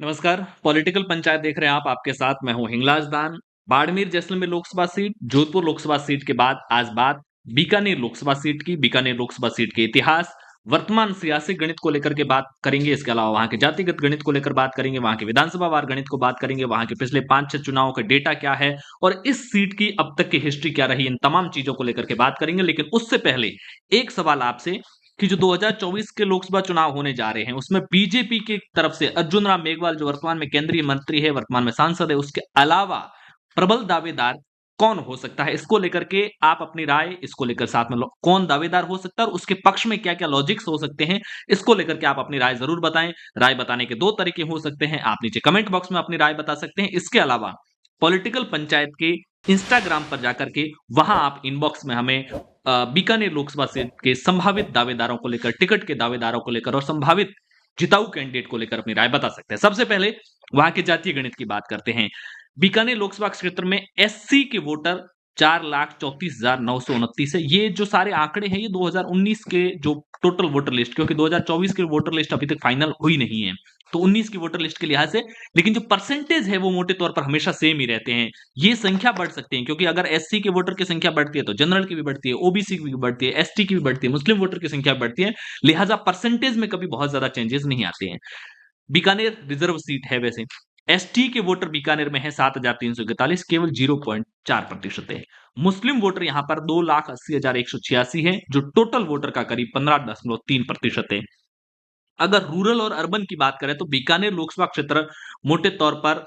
नमस्कार। पॉलिटिकल पंचायत देख रहे हैं आप। आपके साथ मैं हूं हिंगलाज दान। बाड़मेर जैसलमेर लोकसभा सीट, जोधपुर लोकसभा सीट के बाद आज बात बीकानेर लोकसभा सीट की। बीकानेर लोकसभा सीट के इतिहास, वर्तमान सियासी गणित को लेकर के बात करेंगे। इसके अलावा वहां के जातिगत गणित को लेकर बात करेंगे, वहां के विधानसभा वार गणित को बात करेंगे, वहां के पिछले 5-6 चुनावों का डेटा क्या है और इस सीट की अब तक की हिस्ट्री क्या रही, इन तमाम चीजों को लेकर के बात करेंगे। लेकिन उससे पहले एक सवाल आपसे कि जो 2024 के लोकसभा चुनाव होने जा रहे हैं उसमें बीजेपी की तरफ से अर्जुन राम मेघवाल, जो वर्तमान में केंद्रीय मंत्री है, वर्तमान में सांसद है, उसके अलावा प्रबल दावेदार कौन हो सकता है, इसको लेकर के आप अपनी राय, इसको लेकर साथ में कौन दावेदार हो सकता है और उसके पक्ष में क्या क्या लॉजिक्स हो सकते हैं, इसको लेकर के आप अपनी राय जरूर बताएं। राय बताने के दो तरीके हो सकते हैं, आप नीचे कमेंट बॉक्स में अपनी राय बता सकते हैं। इसके अलावा पॉलिटिकल पंचायत के इंस्टाग्राम पर जाकर के वहां आप इनबॉक्स में हमें बीकानेर लोकसभा सीट के संभावित दावेदारों को लेकर, टिकट के दावेदारों को लेकर और संभावित जिताऊ कैंडिडेट को लेकर अपनी राय बता सकते हैं। सबसे पहले वहां के जातीय गणित की बात करते हैं। बीकानेर लोकसभा क्षेत्र में एससी के वोटर 4,34,929 है। ये जो सारे आंकड़े हैं ये 2019 के जो टोटल वोटर लिस्ट, क्योंकि 2024 की वोटर लिस्ट अभी तक फाइनल हुई नहीं है, तो 19 की वोटर लिस्ट के लिहाज से, लेकिन जो परसेंटेज है वो मोटे तौर पर हमेशा सेम ही रहते हैं। ये संख्या बढ़ सकती है, क्योंकि अगर एससी के वोटर की संख्या बढ़ती है तो जनरल की भी बढ़ती है, ओबीसी की भी बढ़ती है, एसटी की भी बढ़ती है, मुस्लिम वोटर की संख्या बढ़ती है। लिहाजा परसेंटेज में कभी बहुत ज्यादा चेंजेस नहीं आते हैं। बीकानेर रिजर्व सीट है वैसे। एसटी के वोटर बीकानेर में है 7,341, केवल 0.4% है। मुस्लिम वोटर यहां पर 2,80,186 है, जो टोटल वोटर का करीब 15.3% है। अगर रूरल और अर्बन की बात करें तो बीकानेर लोकसभा क्षेत्र मोटे तौर पर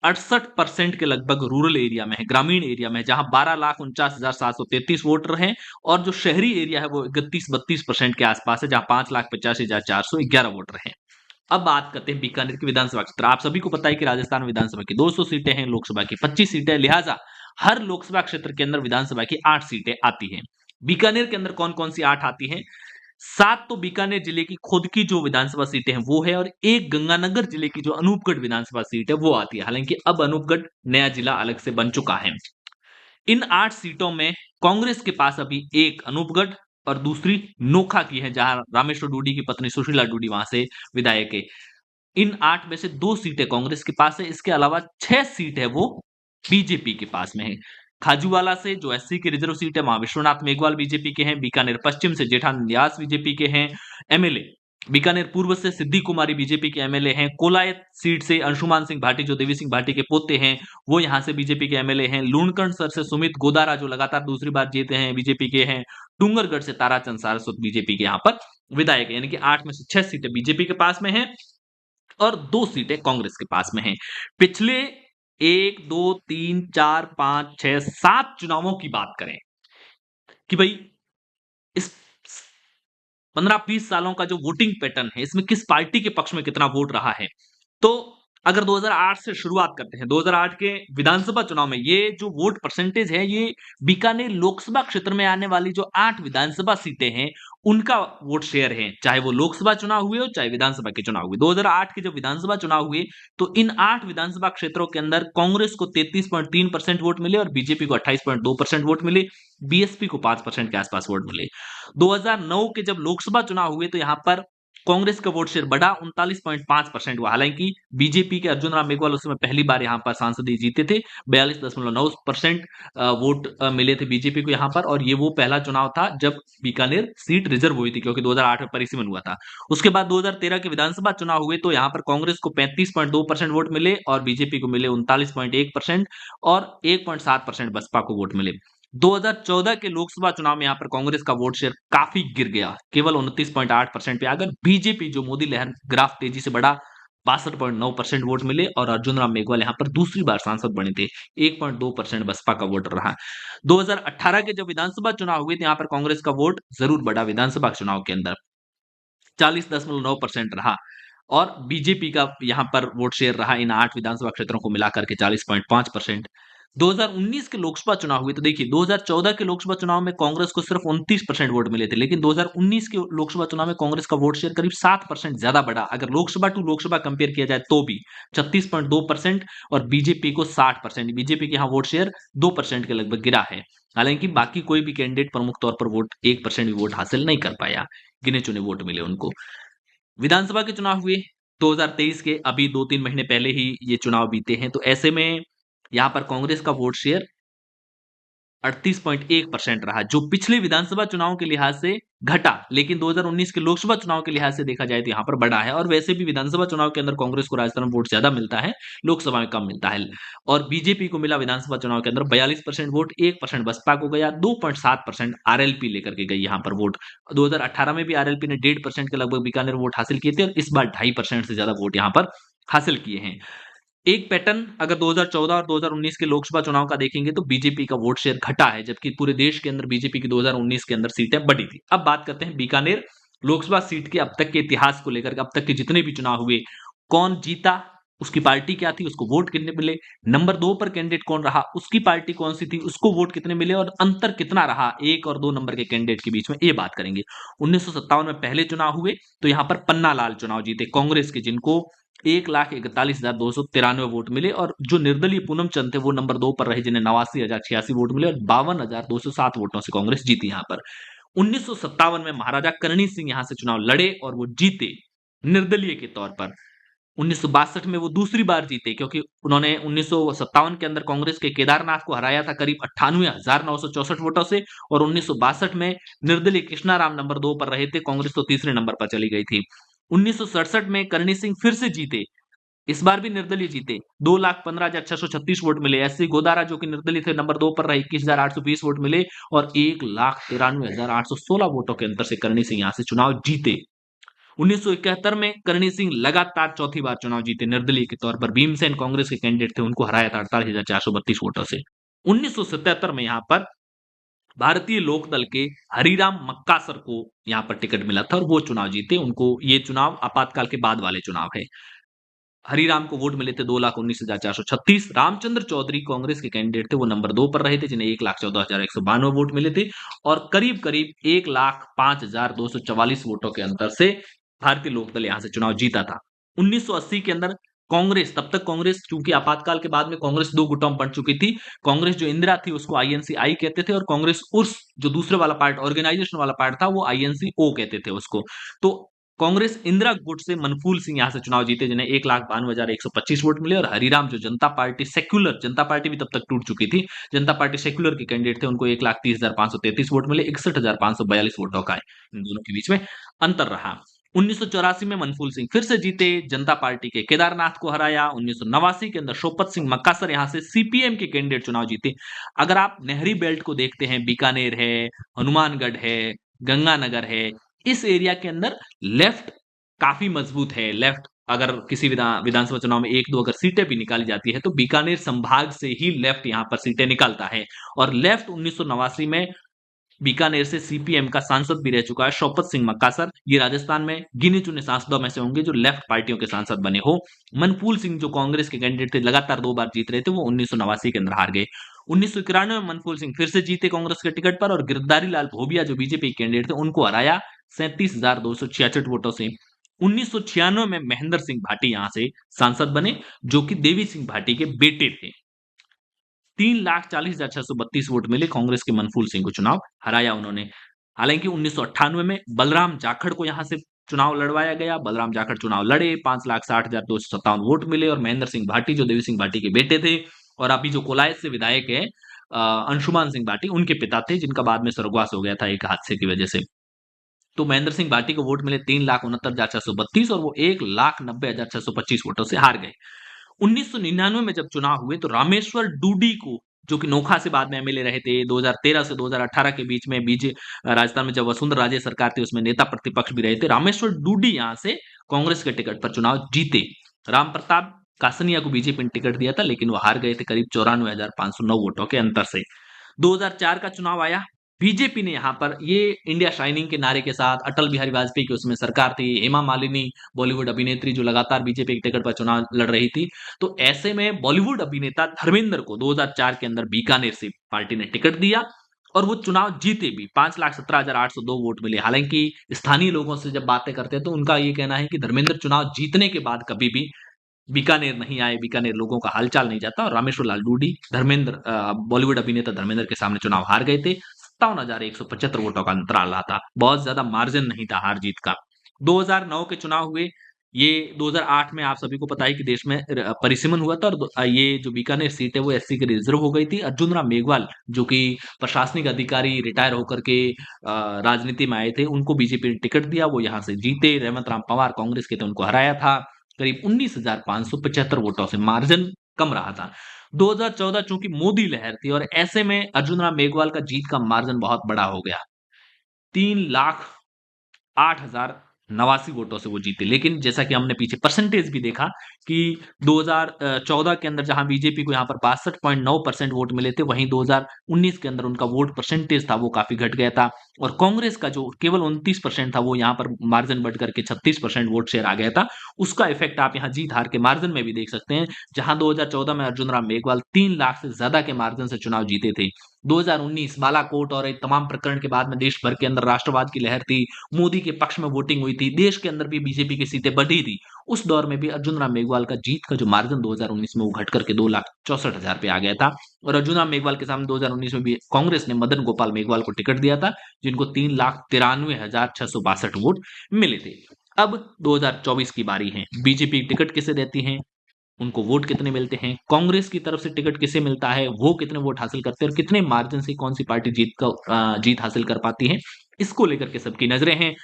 68% के लगभग रूरल एरिया में है, ग्रामीण एरिया में है, जहां 12,49,733 वोटर हैं। और जो शहरी एरिया है वो 31-32% के आसपास है, जहां 5,85,411 वोटर हैं। अब बात करते हैं बीकानेर की विधानसभा क्षेत्र। आप सभी को पता है कि राजस्थान विधानसभा की 200 सीटें हैं, लोकसभा की 25 सीटें, लिहाजा हर लोकसभा क्षेत्र के अंदर विधानसभा की 8 सीटें आती हैं। बीकानेर के अंदर कौन कौन सी 8 आती हैं? 7 तो बीकानेर जिले की खुद की जो विधानसभा सीटें हैं वो है, और एक गंगानगर जिले की जो अनूपगढ़ विधानसभा सीट है वो आती है। हालांकि अब अनूपगढ़ नया जिला अलग से बन चुका है। इन 8 सीटों में कांग्रेस के पास अभी एक अनूपगढ़ और दूसरी नोखा की है, जहां रामेश्वर डूडी की पत्नी सुशीला डूडी वहां से विधायक है। इन 8 में से 2 सीटें कांग्रेस के पास है। इसके अलावा 6 सीट है वो बीजेपी के पास में है। खाजूवाला से जो एससी की रिजर्व सीट है, वहां विश्वनाथ मेघवाल बीजेपी के हैं। बीकानेर पश्चिम से जेठान व्यास बीजेपी के हैं एमएलए। बीकानेर पूर्व से सिद्धि कुमारी बीजेपी के एमएलए हैं। कोलायत सीट से अंशुमान सिंह भाटी, जो देवी सिंह भाटी के पोते हैं, वो यहां से बीजेपी के एमएलए हैं। लूणकरण सर से सुमित गोदारा, जो लगातार दूसरी बार जीते हैं, बीजेपी के हैं। डूंगरगढ़ से ताराचंद सारस्वत बीजेपी के यहां पर विधायक है। यानी कि 8 में से 6 सीटें बीजेपी के पास में है और 2 सीटें कांग्रेस के पास में हैं। पिछले 1, 2, 3, 4, 5, 6, 7 चुनावों की बात करें कि भाई इस 15-20 सालों का जो वोटिंग पैटर्न है, इसमें किस पार्टी के पक्ष में कितना वोट रहा है। तो अगर 2008 से शुरुआत करते हैं, 2008 के विधानसभा चुनाव में ये जो वोट परसेंटेज है, ये बीकानेर लोकसभा क्षेत्र में आने वाली जो 8 विधानसभा सीटें हैं, उनका वोट शेयर है, चाहे वो लोकसभा चुनाव हुए हो, चाहे विधानसभा के चुनाव हुए। 2008 के जब विधानसभा चुनाव हुए, तो इन 8 विधानसभा क्षेत्रों के अंदर कांग्रेस को 33.3% वोट मिले और बीजेपी को 28.2% वोट मिले, बीएसपी को 5% के आसपास वोट मिले। 2009 के जब लोकसभा चुनाव हुए तो यहां पर कांग्रेस का वोट शेयर बढ़ा, 39.5% हुआ। हालांकि बीजेपी के अर्जुन राम मेघवाल उस समय पहली बार यहां पर सांसद जीते थे, 42.9% वोट मिले थे बीजेपी को यहां पर। और ये वो पहला चुनाव था जब बीकानेर सीट रिजर्व हुई थी, क्योंकि 2008 में परिसीमन हुआ था। उसके बाद 2013 के विधानसभा चुनाव हुए तो यहां पर कांग्रेस को 35.2% वोट मिले और बीजेपी को मिले 39.1% और 1.7% बसपा को वोट मिले। 2014 के लोकसभा चुनाव में यहां पर कांग्रेस का वोट शेयर काफी गिर गया, केवल 29.8% पे। अगर बीजेपी जो मोदी लहर ग्राफ तेजी से बढ़ा, 62.9% वोट मिले और अर्जुन राम मेघवाल यहां पर दूसरी बार सांसद बने थे। 1.2% बसपा का वोट रहा। 2018 के जब विधानसभा चुनाव हुए थे, यहां पर कांग्रेस का वोट जरूर बढ़ा विधानसभा चुनाव के अंदर, 40.9% रहा। और बीजेपी का यहां पर वोट शेयर रहा इन 8 विधानसभा क्षेत्रों को मिलाकर के 40.5%। 2019 के लोकसभा चुनाव हुए तो देखिए, 2014 के लोकसभा चुनाव में कांग्रेस को सिर्फ 29% वोट मिले थे, लेकिन 2019 के लोकसभा चुनाव में कांग्रेस का वोट शेयर करीब 7% ज्यादा बढ़ा। अगर लोकसभा टू लोकसभा कंपेयर किया जाए तो भी 36.2% और बीजेपी को 60%। बीजेपी के यहां वोट शेयर 2% के लगभग गिरा है। हालांकि बाकी कोई भी कैंडिडेट प्रमुख तौर पर वोट 1% भी वोट हासिल नहीं कर पाया, गिने चुने वोट मिले उनको। विधानसभा के चुनाव हुए 2023 के अभी 2-3 महीने पहले ही ये चुनाव बीते हैं, तो ऐसे में यहाँ पर कांग्रेस का वोट शेयर 38.1% रहा, जो पिछले विधानसभा चुनाव के लिहाज से घटा, लेकिन 2019 के लोकसभा चुनाव के लिहाज से देखा जाए तो यहाँ पर बढ़ा है। और वैसे भी विधानसभा चुनाव के अंदर कांग्रेस को राजस्थान में वोट ज्यादा मिलता है, लोकसभा में कम मिलता है। और बीजेपी को मिला विधानसभा चुनाव के अंदर 42% वोट, 1% बसपा को गया, 2.7% आरएलपी लेकर के गई यहाँ पर वोट। 2018 में भी आरएलपी ने 1.5% के लगभग बीकानेर वोट हासिल किए थे, और इस बार 2.5% से ज्यादा वोट यहाँ पर हासिल किए हैं। एक पैटर्न अगर 2014 और 2019 के लोकसभा चुनाव का देखेंगे तो बीजेपी का वोट शेयर घटा है, जबकि पूरे देश के अंदर बीजेपी की 2019 के अंदर सीटें बढ़ी थी। अब बात करते हैं बीकानेर लोकसभा सीट के अब तक के इतिहास को लेकर, अब तक के जितने भी चुनाव हुए, कौन जीता, उसकी पार्टी क्या थी, उसको वोट कितने मिले, नंबर 2 पर कैंडिडेट कौन रहा, उसकी पार्टी कौन सी थी, उसको वोट कितने मिले, और अंतर कितना रहा 1 और 2 नंबर के कैंडिडेट के बीच में, ये बात करेंगे। 1957 में पहले चुनाव हुए तो यहां पर पन्ना लाल चुनाव जीते कांग्रेस के, जिनको 1,41,293 वोट मिले, और जो निर्दलीय पूनम चंद थे वो नंबर 2 पर रहे, जिन्हें 89,086 वोट मिले, और 52,207 वोटों से कांग्रेस जीती यहां पर। 1957 में महाराजा करणी सिंह यहां से चुनाव लड़े और वो जीते निर्दलीय के तौर पर। 1962 में वो दूसरी बार जीते, क्योंकि उन्होंने 1957 के अंदर कांग्रेस के केदारनाथ को हराया था करीब 98,964 वोटों से, और 1962 में निर्दलीय कृष्णाराम नंबर 2 पर रहे थे, कांग्रेस तो तीसरे नंबर पर चली गई थी। 1967 में करणी सिंह फिर से जीते, इस बार भी निर्दलीय जीते, 2,15,636 वोट मिले। एससी गोदारा जो कि निर्दलीय थे नंबर 2 पर रहे, 21,820 वोट मिले, और 1,93,816 वोटों के अंतर से करणी सिंह यहां से चुनाव जीते। 1971 में करणी सिंह लगातार चौथी बार चुनाव जीते निर्दलीय के तौर पर, भीमसेन कांग्रेस के कैंडिडेट थे, उनको हराया था 48,432 वोटों से। 1977 में यहां पर भारतीय लोकदल के हरिराम मक्कासर को यहां पर टिकट मिला था और वो चुनाव जीते, उनको ये चुनाव आपातकाल के बाद वाले चुनाव है। हरिराम को वोट मिले थे 2,19,436। रामचंद्र चौधरी कांग्रेस के कैंडिडेट थे, वो नंबर 2 पर रहे थे, जिन्हें 1,14,192 वोट मिले थे, और करीब करीब 1,05,244 वोटों के अंतर से भारतीय लोकदल यहां से चुनाव जीता था। 1980 के अंदर कांग्रेस, तब तक कांग्रेस चूंकि आपातकाल के बाद में कांग्रेस दो गुटों में बंट चुकी थी, कांग्रेस जो इंदिरा थी उसको आईएनसी आई कहते थे, और कांग्रेस उर्स जो दूसरे वाला पार्ट ऑर्गेनाइजेशन वाला पार्ट था वो आईएनसी ओ कहते थे उसको। तो कांग्रेस इंदिरा गुट से मनफूल सिंह यहां से चुनाव जीते, जिन्हें 1,92,125 वोट मिले, और हरिराम जो जनता पार्टी सेक्युलर, जनता पार्टी भी तब तक टूट चुकी थी, जनता पार्टी सेक्युलर के कैंडिडेट थे, उनको 1,30,533 वोट मिले, 61,542 वोटों का इन दोनों के बीच में अंतर रहा। 1984 में मनफूल सिंह फिर से जीते, जनता पार्टी के केदारनाथ को हराया। 1989 के अंदर शोपत सिंह मक्कासर यहां से सीपीएम के कैंडिडेट चुनाव जीते। अगर आप नहरी बेल्ट को देखते हैं, बीकानेर है, हनुमानगढ़ है, गंगानगर है, इस एरिया के अंदर लेफ्ट काफी मजबूत है। लेफ्ट अगर किसी विधानसभा चुनाव में एक दो अगर सीटें भी निकाली जाती है तो बीकानेर संभाग से ही लेफ्ट यहां पर सीटें निकालता है। और लेफ्ट 1989 में बीकानेर से सीपीएम का सांसद भी रह चुका है शौकत सिंह मक्कासर। ये राजस्थान में गिने चुने सांसदों में से होंगे जो लेफ्ट पार्टियों के सांसद बने हो। मनफूल सिंह जो कांग्रेस के कैंडिडेट थे, लगातार 2 बार जीत रहे थे, वो 1989 के अंदर हार गए। 1991 में मनफूल सिंह फिर से जीते कांग्रेस के टिकट पर, और गिरधारी लाल भोबिया जो बीजेपी के कैंडिडेट थे उनको हराया 37,266 वोटों से। 1996 में महेंद्र सिंह भाटी यहां से सांसद बने, जो कि देवी सिंह भाटी के बेटे थे। 3,40,632 वोट मिले कांग्रेस के मनफूल सिंह को, चुनाव हराया उन्होंने। हालांकि 1998 में बलराम जाखड़ को यहां से चुनाव लड़वाया गया, बलराम जाखड़ चुनाव लड़े, 5,60,257 वोट मिले, और महेंद्र सिंह भाटी जो देवी सिंह भाटी के बेटे थे और अभी जो कोलायत से विधायक है अंशुमान सिंह भाटी, उनके पिता थे, जिनका बाद में स्वर्गवास हो गया था एक हादसे की वजह से। तो महेंद्र सिंह भाटी को वोट मिले 3,69,632 और वो 1,90,625 वोटों से हार गए। 1999 में जब चुनाव हुए तो रामेश्वर डूडी को, जो कि नोखा से बाद में एमएलए रहे थे, 2013 से 2018 के बीच में राजस्थान में जब वसुंधरा राजे सरकार थी उसमें नेता प्रतिपक्ष भी रहे थे, रामेश्वर डूडी यहां से कांग्रेस के टिकट पर चुनाव जीते। राम प्रताप कासनिया को बीजेपी ने टिकट दिया था, लेकिन वो हार गए थे करीब 94,509 वोटों के अंतर से। 2004 का चुनाव आया, बीजेपी ने यहां पर ये इंडिया शाइनिंग के नारे के साथ, अटल बिहारी वाजपेयी की उसमें सरकार थी, हेमा मालिनी बॉलीवुड अभिनेत्री जो लगातार बीजेपी के टिकट पर चुनाव लड़ रही थी, तो ऐसे में बॉलीवुड अभिनेता धर्मेंद्र को 2004 के अंदर बीकानेर से पार्टी ने टिकट दिया और वो चुनाव जीते भी। 5,17,802 वोट मिले। हालांकि स्थानीय लोगों से जब बातें करते हैं तो उनका ये कहना है कि धर्मेंद्र चुनाव जीतने के बाद कभी भी बीकानेर नहीं आए, बीकानेर लोगों का हालचाल नहीं जाता, और रामेश्वर लाल डूडी बॉलीवुड अभिनेता धर्मेंद्र के सामने चुनाव हार गए थे। 57,175 वोटों का अंतराल रहा था, बहुत ज्यादा मार्जिन नहीं था हार जीत का। 2009 के चुनाव हुए, ये 2008 में आप सभी को पता है कि देश में परिसीमन हुआ था, और ये जो बीकानेर सीट है वो एससी के रिजर्व हो गई थी। अर्जुन राम मेघवाल जो कि प्रशासनिक अधिकारी रिटायर होकर के राजनीति में आए थे, उनको बीजेपी ने टिकट दिया, वो यहाँ से जीते। रेवंत राम पवार कांग्रेस के थे, उनको हराया था करीब 19,575 वोटों से, मार्जिन कम रहा था। 2014 चूंकि मोदी लहर थी, और ऐसे में अर्जुन राम मेघवाल का जीत का मार्जिन बहुत बड़ा हो गया, 3,08,089 वोटों से वो जीते। लेकिन जैसा कि हमने पीछे परसेंटेज भी देखा कि 2014 के अंदर जहां बीजेपी को यहां पर 62.9% वोट मिले थे, वहीं 2019 के अंदर उनका वोट परसेंटेज था वो काफी घट गया था। और कांग्रेस का जो केवल 29% था, वो यहां पर मार्जिन बढ़ करके 36% वोट शेयर आ गया था। उसका इफेक्ट आप यहां जीत हार के मार्जिन में भी देख सकते हैं, जहां 2014 में अर्जुन राम मेघवाल 3 लाख से ज्यादा के मार्जिन से चुनाव जीते थे। 2019 बालाकोट और एक तमाम प्रकरण के बाद में देश भर के अंदर राष्ट्रवाद की लहर थी, मोदी के पक्ष में वोटिंग हुई थी, देश के अंदर भी बीजेपी की सीटें बढ़ी थी। उस दौर में भी अर्जुन राम मेघवाल का जीत का जो मार्जिन 2019 में वो घट करके 2,64,000 पे आ गया था। और अर्जुन राम मेघवाल के सामने 2019 में भी कांग्रेस ने मदन गोपाल मेघवाल को टिकट दिया था, जिनको 3,93,662 वोट मिले थे। अब 2024 की बारी है, बीजेपी टिकट किसे देती है, उनको वोट कितने मिलते हैं, कांग्रेस की तरफ से टिकट किसे मिलता है, वो कितने वोट हासिल करते हैं, और कितने मार्जिन से कौन सी पार्टी जीत हासिल कर पाती है, इसको लेकर के सबकी नजरें हैं।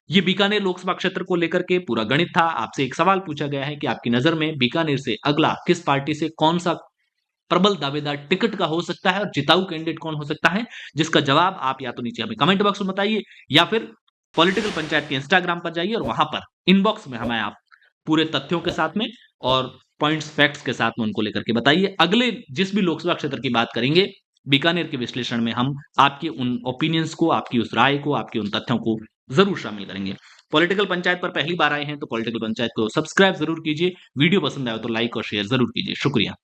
ये बीकानेर लोकसभा क्षेत्र को लेकर के पूरा गणित था। आपसे एक सवाल पूछा गया है कि आपकी नजर में बीकानेर से अगला किस पार्टी से कौन सा प्रबल दावेदार टिकट का हो सकता है, और जिताऊ कैंडिडेट कौन हो सकता है, जिसका जवाब आप या तो नीचे हमें कमेंट बॉक्स में बताइए, या फिर पॉलिटिकल पंचायत के इंस्टाग्राम पर जाइए और वहां पर इनबॉक्स में हमें आप पूरे तथ्यों के साथ में और पॉइंट्स फैक्ट्स के साथ में उनको लेकर के बताइए। अगले जिस भी लोकसभा क्षेत्र की बात करेंगे, बीकानेर के विश्लेषण में हम आपके उन ओपिनियंस को, आपकी उस राय को, आपके उन तथ्यों को जरूर शामिल करेंगे। पॉलिटिकल पंचायत पर पहली बार आए हैं तो पॉलिटिकल पंचायत को सब्सक्राइब जरूर कीजिए, वीडियो पसंद आए तो लाइक और शेयर जरूर कीजिए। शुक्रिया।